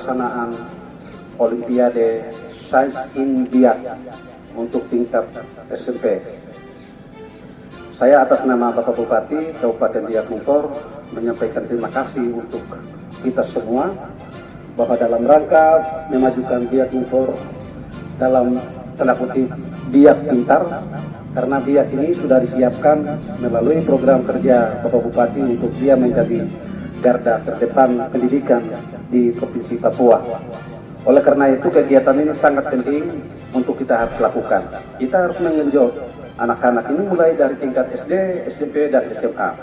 pelaksanaan Olimpiade Sains India untuk tingkat SMP. Saya atas nama Bapak Bupati Kabupaten Biak Numfor menyampaikan terima kasih untuk kita semua bahwa dalam rangka memajukan Biak Numfor dalam tanda kutip Biak Pintar, karena Biak ini sudah disiapkan melalui program kerja Bapak Bupati untuk dia menjadi garda terdepan pendidikan di Provinsi Papua. Oleh karena itu kegiatan ini sangat penting untuk kita harus lakukan. Kita harus mengenjot anak-anak ini mulai dari tingkat SD, SMP, dan SMA.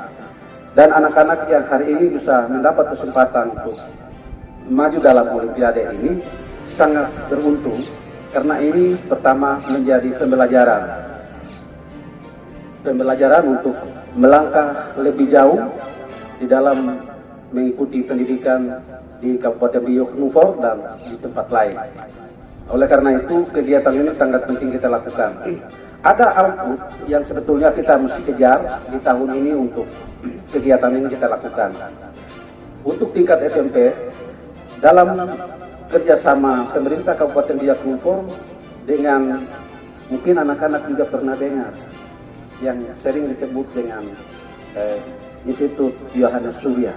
Dan anak-anak yang hari ini bisa mendapat kesempatan untuk maju dalam Olimpiade ini sangat beruntung, karena ini pertama menjadi pembelajaran untuk melangkah lebih jauh di dalam mengikuti pendidikan di Kabupaten Biak Numfor dan di tempat lain. Oleh karena itu kegiatan ini sangat penting kita lakukan. Ada output yang sebetulnya kita mesti kejar di tahun ini untuk kegiatan ini kita lakukan. Untuk tingkat SMP, dalam kerjasama pemerintah Kabupaten Biak Numfor dengan mungkin anak-anak juga pernah dengar yang sering disebut dengan Institut Yohanes Surya.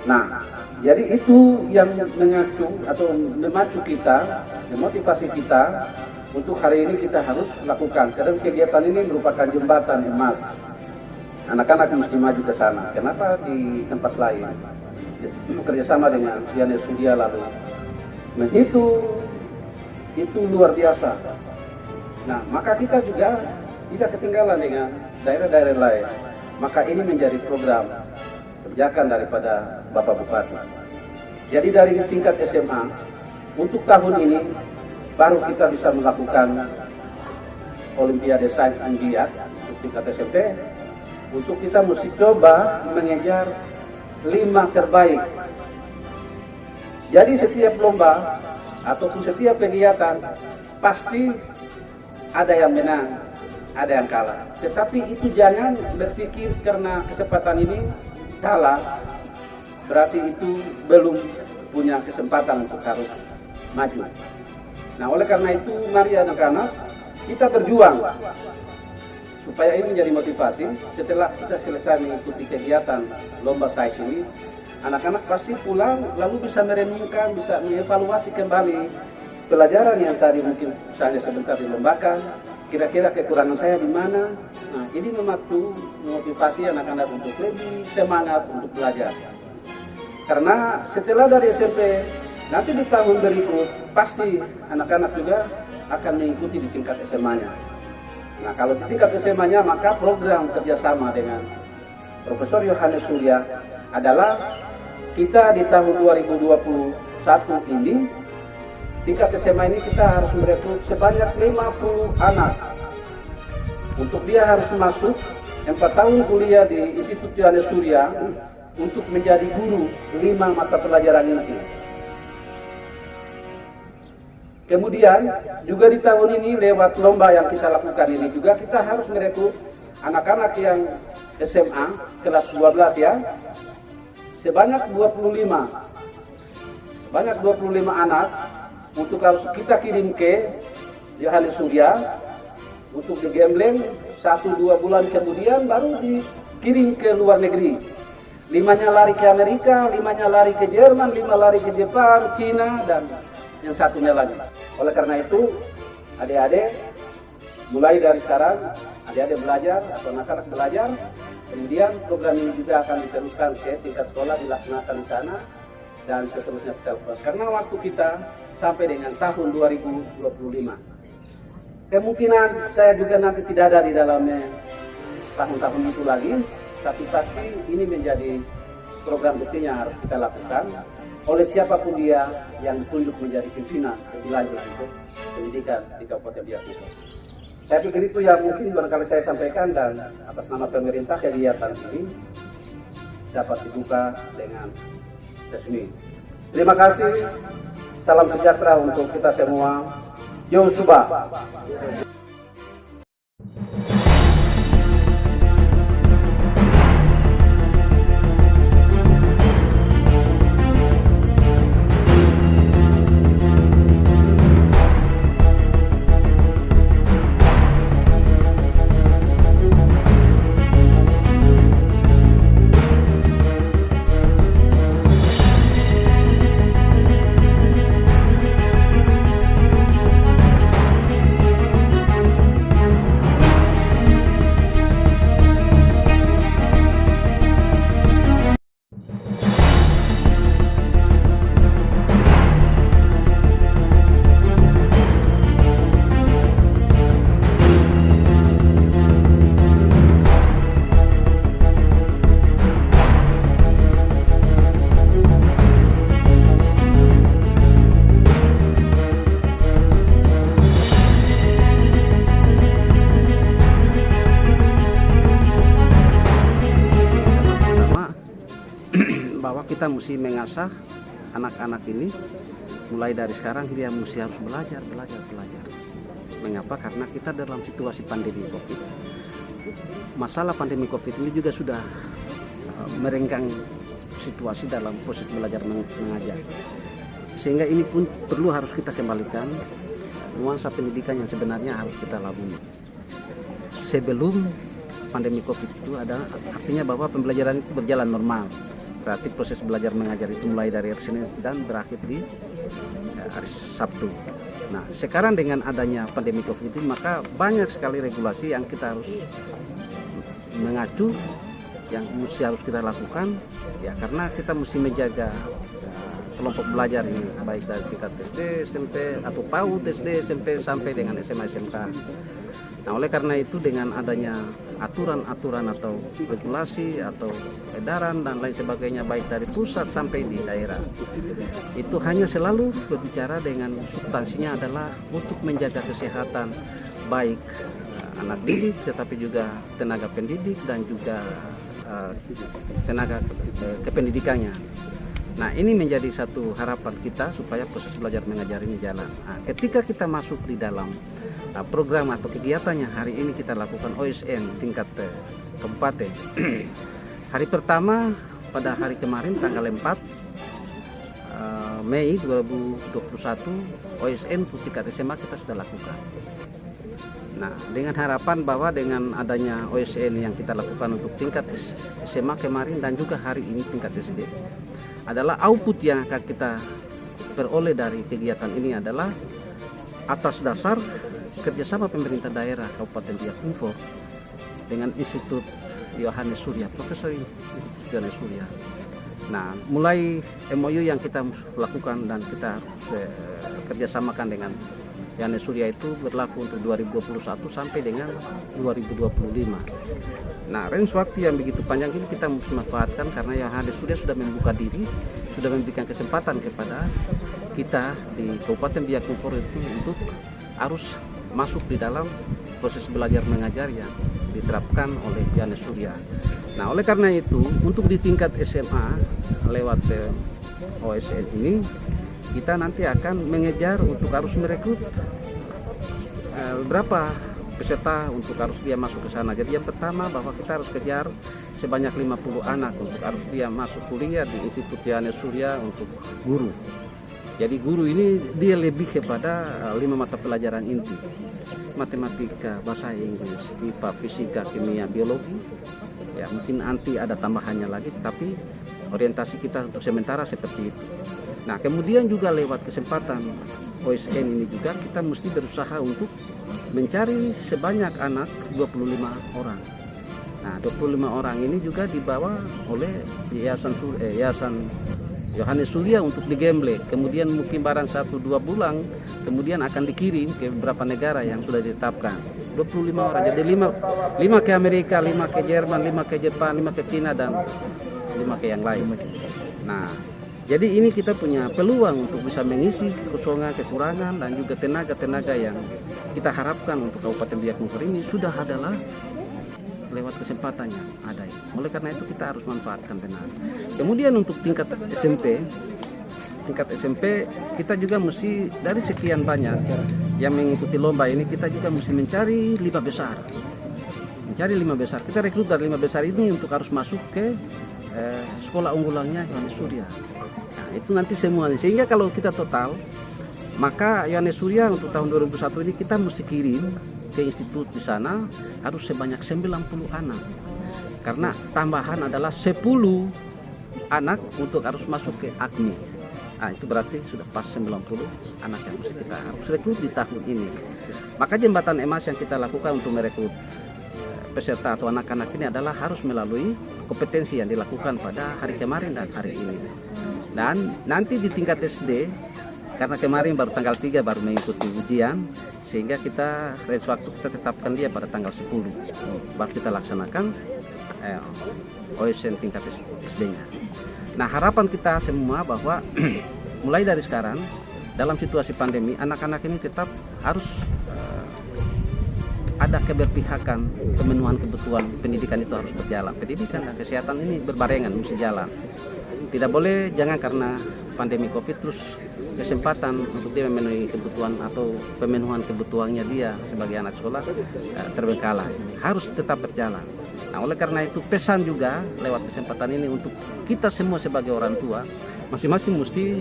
Nah, jadi itu yang memacu kita, memotivasi kita untuk hari ini kita harus lakukan. Karena kegiatan ini merupakan jembatan emas. Anak-anak mesti maju ke sana. Kenapa di tempat lain kerjasama dengan Yohanes Surya lalu? Nah, itu luar biasa. Nah, maka kita juga tidak ketinggalan dengan daerah-daerah lain. Maka ini menjadi program kerjakan daripada Bapak Bupati. Jadi dari tingkat SMA, untuk tahun ini baru kita bisa melakukan Olimpiade Sains India untuk tingkat SMP. Untuk kita mesti coba mengejar 5 terbaik. Jadi setiap lomba ataupun setiap kegiatan pasti ada yang menang, ada yang kalah. Tetapi itu jangan berpikir karena kesempatan ini kalah, berarti itu belum punya kesempatan untuk harus maju. Nah, oleh karena itu mari anak-anak kita berjuang supaya ini menjadi motivasi. Setelah kita selesai mengikuti kegiatan lomba sains ini, anak-anak pasti pulang lalu bisa merenungkan, bisa mengevaluasi kembali pelajaran yang tadi mungkin misalnya sebentar dilombakan, kira-kira kekurangan saya di mana. Nah, ini memotivasi anak-anak untuk lebih semangat untuk belajar. Karena setelah dari SMP, nanti di tahun berikut pasti anak-anak juga akan mengikuti di tingkat SMA-nya. Nah, kalau di tingkat SMA-nya maka program kerjasama dengan Profesor Yohanes Surya adalah kita di tahun 2021 ini tingkat SMA ini kita harus merekrut sebanyak 50 anak. Untuk dia harus masuk 4 tahun kuliah di Institut Yohanes Surya untuk menjadi guru 5 mata pelajaran inti. Kemudian juga di tahun ini lewat lomba yang kita lakukan ini juga kita harus merekrut anak-anak yang SMA kelas 12 ya, sebanyak 25 anak untuk harus kita kirim ke Yohanes Surya untuk digembleng 1-2 bulan kemudian baru dikirim ke luar negeri. 5-nya lari ke Amerika, 5-nya lari ke Jerman, 5 lari ke Jepang, Cina, dan yang satunya lagi. Oleh karena itu, adik-adik mulai dari sekarang, adik-adik belajar atau anak-anak belajar. Kemudian program ini juga akan diteruskan ke tingkat sekolah, dilaksanakan di sana dan seterusnya kita lakukan. Karena waktu kita sampai dengan tahun 2025. Kemungkinan saya juga nanti tidak ada di dalamnya tahun-tahun itu lagi, tapi pasti ini menjadi program rutin yang harus kita lakukan oleh siapapun dia yang ditunjuk menjadi pimpinan lebih lanjut untuk pendidikan di Kabupaten Biak Numfor. Saya pikir itu yang mungkin barangkali saya sampaikan, dan atas nama pemerintah kegiatan ini dapat dibuka dengan resmi. Terima kasih, salam sejahtera untuk kita semua. Yosuba. kita mesti mengasah anak-anak ini mulai dari sekarang. Dia mesti harus belajar. Mengapa? Karena kita dalam situasi pandemi COVID. Masalah pandemi COVID ini juga sudah merenggang situasi dalam proses belajar mengajar. Sehingga ini pun perlu harus kita kembalikan nuansa pendidikan yang sebenarnya harus kita lalui. Sebelum pandemi COVID itu ada artinya bahwa pembelajaran itu berjalan normal. Berarti proses belajar mengajar itu mulai dari hari Senin dan berakhir di hari Sabtu. Nah, sekarang dengan adanya pandemi COVID ini, maka banyak sekali regulasi yang kita harus mengacu, yang harus kita lakukan, ya karena kita mesti menjaga kelompok belajar ini, baik dari tingkat SD, SMP, atau PAUD, SD, SMP, sampai dengan SMA, SMK. Nah, oleh karena itu dengan adanya aturan-aturan atau regulasi atau edaran dan lain sebagainya, baik dari pusat sampai di daerah, itu hanya selalu berbicara dengan substansinya adalah untuk menjaga kesehatan baik anak didik, tetapi juga tenaga pendidik dan juga tenaga kependidikannya. Nah, ini menjadi satu harapan kita supaya proses belajar mengajar ini jalan. Nah, ketika kita masuk di dalam program atau kegiatannya hari ini kita lakukan OSN tingkat kabupaten. Hari pertama pada hari kemarin tanggal 4 Mei 2021 OSN untuk tingkat SMA kita sudah lakukan. Nah, dengan harapan bahwa dengan adanya OSN yang kita lakukan untuk tingkat SMA kemarin dan juga hari ini tingkat SD, adalah output yang akan kita peroleh dari kegiatan ini adalah atas dasar kerjasama pemerintah daerah Kabupaten Biak Numfor dengan Institut Yohanes Surya, Profesor Yohanes Surya. Nah, mulai MOU yang kita lakukan dan kita kerjasamakan dengan Yohanes Surya itu berlaku untuk 2021 sampai dengan 2025. Nah, range waktu yang begitu panjang ini kita harus manfaatkan karena Yohanes Surya sudah membuka diri, sudah memberikan kesempatan kepada kita di Kabupaten Biak Numfor itu untuk harus masuk di dalam proses belajar mengajar yang diterapkan oleh Yohanes Surya. Nah, oleh karena itu untuk di tingkat SMA lewat OSN ini kita nanti akan mengejar untuk harus merekrut berapa peserta untuk harus dia masuk ke sana. Jadi yang pertama bahwa kita harus kejar sebanyak 50 anak untuk harus dia masuk kuliah di Institut Yohanes Surya untuk guru. Jadi guru ini dia lebih kepada 5 mata pelajaran inti. Matematika, bahasa Inggris, IPA, fisika, kimia, biologi. Ya, mungkin nanti ada tambahannya lagi, tapi orientasi kita untuk sementara seperti itu. Nah, kemudian juga lewat kesempatan OSN ini juga kita mesti berusaha untuk mencari sebanyak anak 25 orang. Nah, 25 orang ini juga dibawa oleh Yayasan Yohanes Surya untuk digemble. Kemudian mungkin barang 1-2 bulan kemudian akan dikirim ke beberapa negara yang sudah ditetapkan. 25 orang. Jadi 5 ke Amerika, 5 ke Jerman, 5 ke Jepang, 5 ke Cina dan 5 ke yang lain. Nah, jadi ini kita punya peluang untuk bisa mengisi kekosongan, kekurangan dan juga tenaga-tenaga yang kita harapkan untuk Kabupaten Biak Numfor ini sudah adalah lewat kesempatan yang ada. Oleh karena itu kita harus manfaatkan benar. Kemudian untuk tingkat SMP kita juga mesti dari sekian banyak yang mengikuti lomba ini kita juga mesti mencari 5 besar. Kita rekrut dari 5 besar ini untuk harus masuk ke sekolah unggulannya Yohanes Surya. Nah, itu nanti semuanya. Sehingga kalau kita total, maka Yohanes Surya untuk tahun 2021 ini kita mesti kirim ke institut di sana harus sebanyak 90 anak. Karena tambahan adalah 10 anak untuk harus masuk ke AKMI. Nah, itu berarti sudah pas 90 anak yang mesti kita harus rekrut di tahun ini. Maka jembatan emas yang kita lakukan untuk merekrut peserta atau anak-anak ini adalah harus melalui kompetensi yang dilakukan pada hari kemarin dan hari ini. Dan nanti di tingkat SD, karena kemarin baru tanggal 3 baru mengikuti ujian, sehingga kita range waktu kita tetapkan dia pada tanggal 10 baru kita laksanakan OSN tingkat SD-nya. Nah, harapan kita semua bahwa mulai dari sekarang dalam situasi pandemi anak-anak ini tetap harus ada keberpihakan, pemenuhan kebutuhan pendidikan itu harus berjalan. Pendidikan dan kesehatan ini berbarengan, mesti jalan. Tidak boleh, jangan karena pandemi COVID terus kesempatan untuk dia memenuhi kebutuhan atau pemenuhan kebutuhannya dia sebagai anak sekolah terbengkalai. Harus tetap berjalan. Nah, oleh karena itu pesan juga lewat kesempatan ini untuk kita semua sebagai orang tua, masing-masing mesti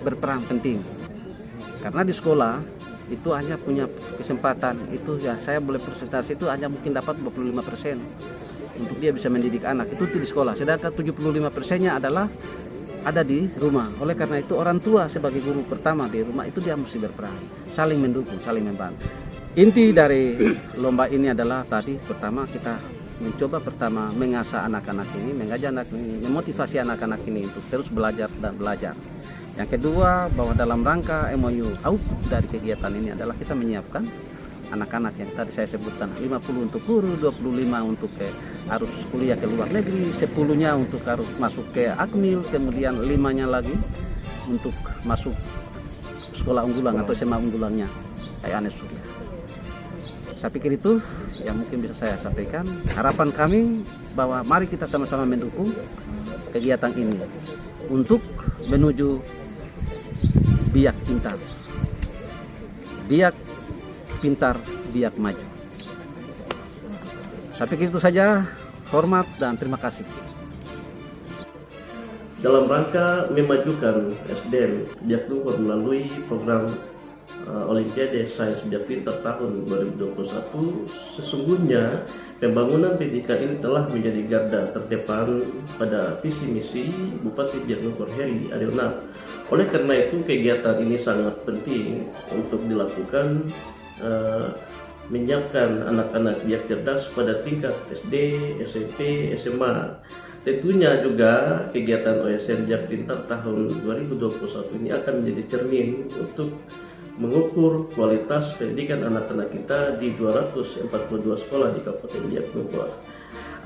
berperan penting. Karena di sekolah itu hanya punya kesempatan itu ya, saya boleh presentasi itu hanya mungkin dapat 25% untuk dia bisa mendidik anak itu di sekolah, sedangkan 75%-nya adalah ada di rumah. Oleh karena itu orang tua sebagai guru pertama di rumah itu dia mesti berperan, saling mendukung, saling membantu. Inti dari lomba ini adalah tadi pertama kita mencoba mengasah anak-anak ini, mengajak anak ini, memotivasi anak-anak ini untuk terus belajar dan belajar. Yang kedua, bahwa dalam rangka MOU output dari kegiatan ini adalah kita menyiapkan anak-anak yang tadi saya sebutkan, 50 untuk guru, 25 untuk harus kuliah ke luar negeri, 10-nya untuk harus masuk ke Akmil, kemudian 5-nya lagi untuk masuk sekolah unggulan atau SMA unggulannya kayak Hanes Surya. Saya pikir itu yang mungkin bisa saya sampaikan. Harapan kami bahwa mari kita sama-sama mendukung kegiatan ini untuk menuju biak pintar. Biak pintar, biak maju. Saya pikir itu saja. Hormat dan terima kasih. Dalam rangka memajukan SDM Biak Nungfor melalui program Olimpiade Sains Biak Pintar tahun 2021, sesungguhnya pembangunan pendidikan ini telah menjadi garda terdepan pada visi misi Bupati Biak Nungfor Heri Arionap. Oleh karena itu kegiatan ini sangat penting untuk dilakukan, menyiapkan anak-anak biak cerdas pada tingkat SD, SMP, SMA. Tentunya juga kegiatan OSN Biak Pintar tahun 2021 ini akan menjadi cermin untuk mengukur kualitas pendidikan anak-anak kita di 242 sekolah di Kabupaten Biak Nungfor.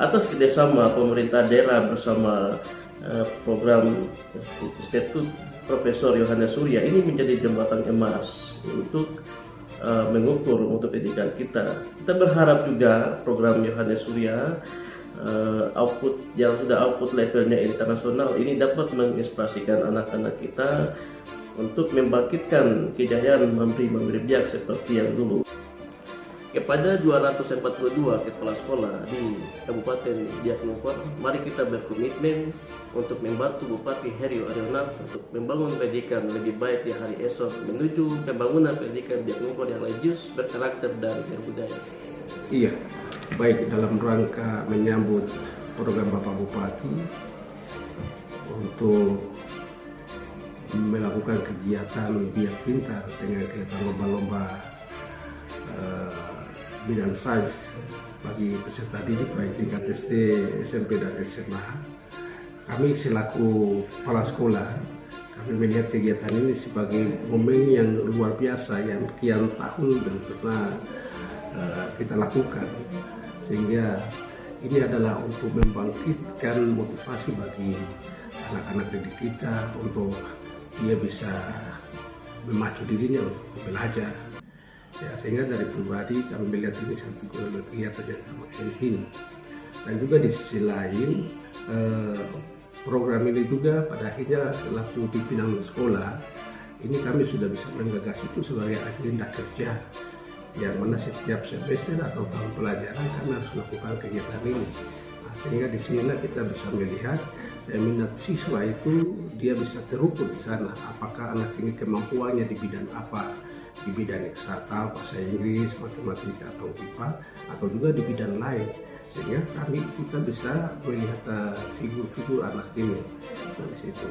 Atas kerjasama pemerintah daerah bersama program Institut Profesor Yohanes Surya, ini menjadi jembatan emas untuk mengukur untuk pendidikan kita. Kita berharap juga program Yohanes Surya output yang sudah output levelnya internasional ini dapat menginspirasikan anak-anak kita untuk membangkitkan kejayaan memberi biak seperti yang dulu. Kepada 242 kepala sekolah di Kabupaten Biak Nungfor, mari kita berkomitmen untuk membantu Bupati Heri Arionap untuk membangun pendidikan lebih baik di hari esok menuju pembangunan pendidikan Biak Nungfor yang religius, berkarakter, dan berbudaya. Iya, baik dalam rangka menyambut program Bapak Bupati untuk melakukan kegiatan Biak Pintar dengan kegiatan lomba-lomba bidang sains bagi peserta didik baik tingkat SD, SMP, dan SMA. Kami selaku kepala sekolah, kami melihat kegiatan ini sebagai momen yang luar biasa yang sekian tahun belum pernah kita lakukan, sehingga ini adalah untuk membangkitkan motivasi bagi anak-anak didik kita untuk dia bisa memacu dirinya untuk belajar. Ya, sehingga dari pribadi kami melihat ini satu kegiatan yang sangat penting. Dan juga di sisi lain program ini juga pada akhirnya selaku pimpinan sekolah ini kami sudah bisa menggagas itu sebagai agenda kerja yang mana setiap semester atau tahun pelajaran kami harus melakukan kegiatan ini. Nah, sehingga di sinilah kita bisa melihat minat siswa itu dia bisa terukur di sana. Apakah anak ini kemampuannya di bidang apa? Di bidang eksakta, bahasa Inggris, matematika atau IPA, atau juga di bidang lain, sehingga kita bisa melihat figur-figur anak ini dari situ.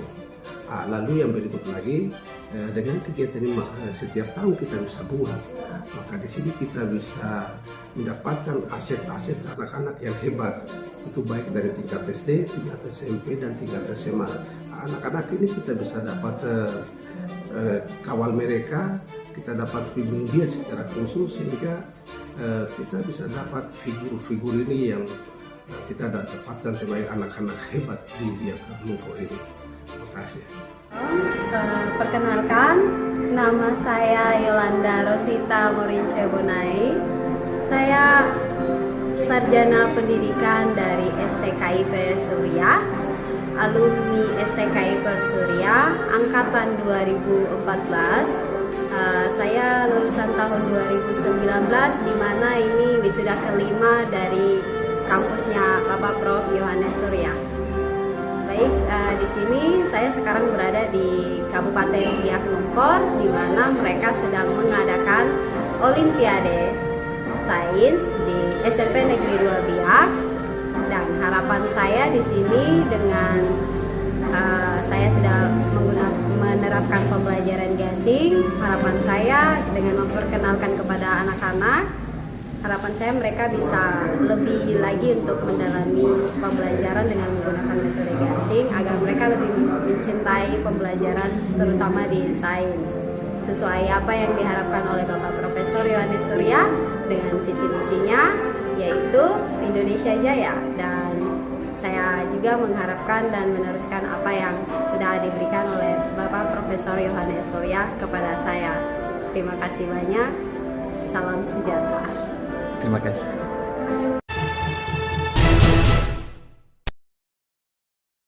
Lalu yang berikut lagi, dengan kegiatan ini setiap tahun kita bisa buat, maka di sini kita bisa mendapatkan aset-aset anak-anak yang hebat, itu baik dari tingkat SD, tingkat SMP, dan tingkat SMA. Anak-anak ini kita bisa dapat kawal mereka, kita dapat bimbing dia secara khusus, sehingga kita bisa dapat figur-figur ini yang kita dapatkan sebagai anak-anak hebat di Biak Nungfor ini. Terima kasih. Perkenalkan, nama saya Yolanda Rosita Morince Bonai. Saya sarjana pendidikan dari STKIP Surya. alumni STKI Persurya angkatan 2014. Saya lulusan tahun 2019, di mana ini wisuda kelima dari kampusnya Bapak Prof. Yohanes Surya. Baik, di sini saya sekarang berada di Kabupaten Biak Numfor, di mana mereka sedang mengadakan Olimpiade Sains di SMP Negeri 2 Biak. Dan harapan saya di sini dengan saya sudah menerapkan pembelajaran gasing. Harapan saya dengan memperkenalkan kepada anak-anak, harapan saya mereka bisa lebih lagi untuk mendalami pembelajaran dengan menggunakan metode gasing agar mereka lebih mencintai pembelajaran terutama di sains sesuai apa yang diharapkan oleh Bapak Profesor Yohanes Surya dengan visi misinya yaitu Indonesia Jaya. Dan saya juga mengharapkan dan meneruskan apa yang sudah diberikan oleh Bapak Profesor Yohanes Surya kepada saya. Terima kasih banyak. Salam sejahtera. Terima kasih.